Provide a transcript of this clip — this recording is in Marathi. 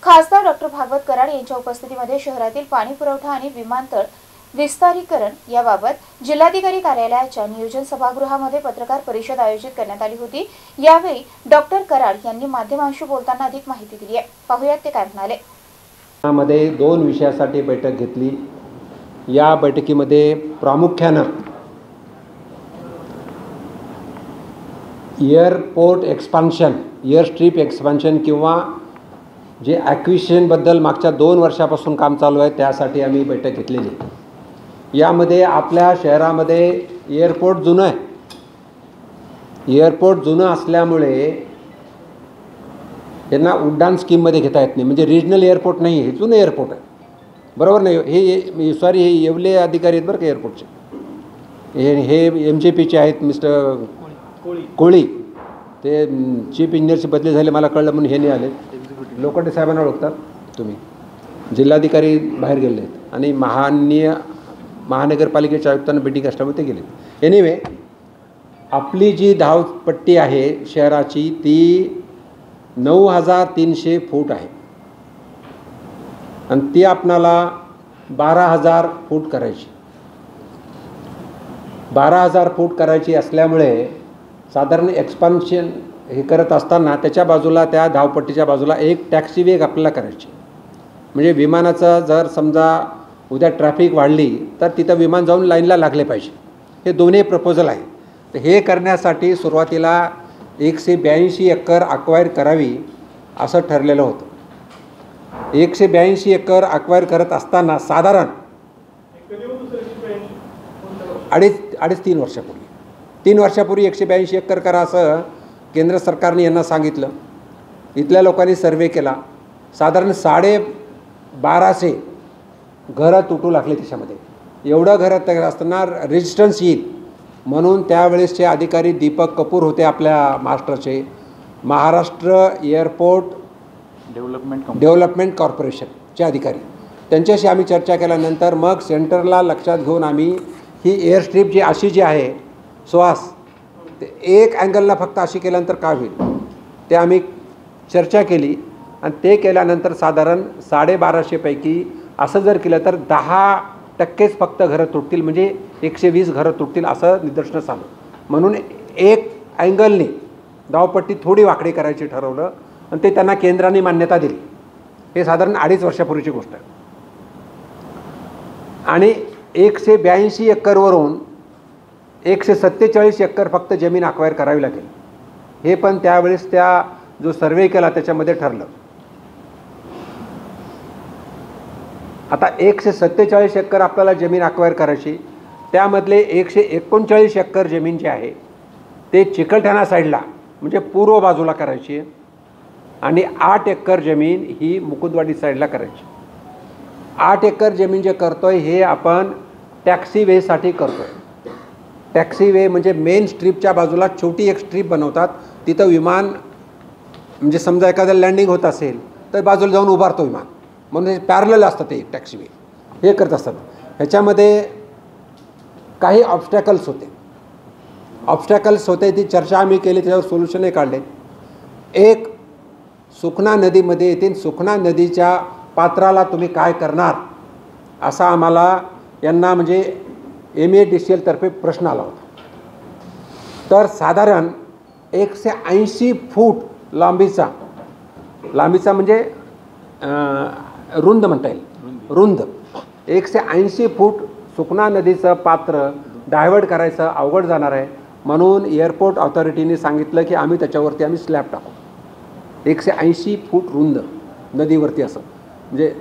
खासदार डॉक्टर भागवत कराड यांच्या उपस्थितीमध्ये शहरातील पाणी पुरवठा आणि विमानतळ विस्तारीकरण याबाबत जिल्हाधिकारी कार्यालयाच्या नियोजन सभागृहामध्ये पत्रकार परिषद आयोजित करण्यात आली होती। यावेळी डॉक्टर कराड यांनी माध्यमांशी बोलताना अधिक माहिती दिली आहे। पाहूयात ते काय म्हणाले। मध्ये दोन विषयासाठी बैठक घेतली। या बैठकीमध्ये प्रामुख्याने airport expansion, air strip expansion किंवा जे ॲक्विजिशन बद्दल मागच्या 2 वर्षापासून काम चालू आहे त्यासाठी आम्ही बैठक घेतलेली। यामध्ये आपल्या शहरामध्ये एअरपोर्ट जुनं आहे। एअरपोर्ट जुनं असल्यामुळे त्यांना उड्डाण स्कीममध्ये घेता येत नाही, म्हणजे रिजनल एअरपोर्ट नाही, हे जुनं एअरपोर्ट आहे, बरोबर नाही। हे सॉरी, हे येवले अधिकारी आहेत बरं का एअरपोर्टचे। हे MJPचे आहेत, मिस्टर कोळी, ते चीफ इंजिनियरचे बदली झाले मला कळलं म्हणून हे नाही आले। लोखंडे साहेबांना ओळखतात तुम्ही, जिल्हाधिकारी बाहेर गेले आहेत आणि महानगरपालिकेच्या आयुक्तांना मीटिंग असल्यामुळे ते गेले। एनिवे, आपली जी धावपट्टी आहे शहराची ती 9300 फूट आहे आणि ती आपणाला 12000 फूट करायची। 12000 फूट करायची असल्यामुळे साधारण एक्सपान्शन हे करत असताना त्याच्या बाजूला, त्या धावपट्टीच्या बाजूला एक टॅक्सी वेग आपल्याला करायची। म्हणजे विमानाचं जर समजा उद्या ट्रॅफिक वाढली तर तिथं विमान जाऊन लाईनला लागले पाहिजे। हे दोन्ही प्रपोजल आहे। तर हे करण्यासाठी सुरुवातीला 182 एकर अक्वायर करावी असं ठरलेलं होतं। 182 एकर अक्वायर करत असताना साधारण अडीच 3 वर्षापूर्वी 182 एकर करा असं केंद्र सरकारने यांना सांगितलं। इथल्या लोकांनी सर्वे केला, साधारण 1250 घरं तुटू लागले त्याच्यामध्ये। एवढं घरं तयार असताना रेजिस्टन्स येईल म्हणून त्यावेळेसचे अधिकारी दीपक कपूर होते आपल्या महाराष्ट्राचे, महाराष्ट्र एअरपोर्ट डेव्हलपमेंट कॉर्पोरेशनचे अधिकारी। त्यांच्याशी आम्ही चर्चा केल्यानंतर मग सेंटरला लक्षात घेऊन आम्ही ही एअर स्ट्रीप जी अशी जी आहे सुहास, ते एक अँगलला फक्त अशी केल्यानंतर काय होईल ते आम्ही चर्चा केली आणि ते केल्यानंतर साधारण 1250 पैकी असं जर केलं तर 10%च फक्त घरं तुटतील, म्हणजे 120 घरं तुटतील असं निदर्शनास आलं। म्हणून एक अँगलने धावपट्टी थोडी वाकडी करायची ठरवलं आणि ते त्यांना केंद्राने मान्यता दिली। हे साधारण 2.5 वर्षापूर्वीची गोष्ट आहे। आणि 182 एकरवरून 147 एकर फक्त जमीन अक्वायर करावी लागेल। हे पण त्यावेळेस त्या जो सर्वे केला त्याच्यामध्ये ठरलं। आता 147 एकर आपल्याला जमीन अक्वायर करायची, त्यामधले 139 एकर जमीन जी आहे ते चिकलठाणा साईडला म्हणजे पूर्व बाजूला करायची आणि 8 एकर जमीन ही मुकुंदवाडी साईडला करायची। 8 एकर जमीन जे करतोय हे आपण टॅक्सी वेसाठी करतोय। टॅक्सी वे म्हणजे मेन स्ट्रीपच्या बाजूला छोटी एक स्ट्रीप बनवतात, तिथं विमान म्हणजे समजा एखादं लँडिंग होत असेल तर बाजूला जाऊन उभारतो विमान, म्हणून पॅरलल असतं ते टॅक्सी वे हे करत असतात। ह्याच्यामध्ये काही ऑब्स्टॅकल्स होते, ती चर्चा आम्ही केली, त्याच्यावर सोल्युशनही काढले। एक, सुखना नदीमध्ये येतील, सुखना नदीच्या पात्राला तुम्ही काय करणार असा आम्हाला यांना म्हणजे MADCL तर्फे प्रश्न आला होता। तर साधारण 180 फूट लांबीचा म्हणजे रुंद म्हणता येईल, रुंद 180 फूट सुखना नदीचं पात्र डायव्हर्ट करायचं अवघड जाणार आहे। म्हणून एअरपोर्ट ऑथॉरिटीने सांगितलं की आम्ही त्याच्यावरती स्लॅब टाकू। 180 फूट रुंद नदीवरती असं, म्हणजे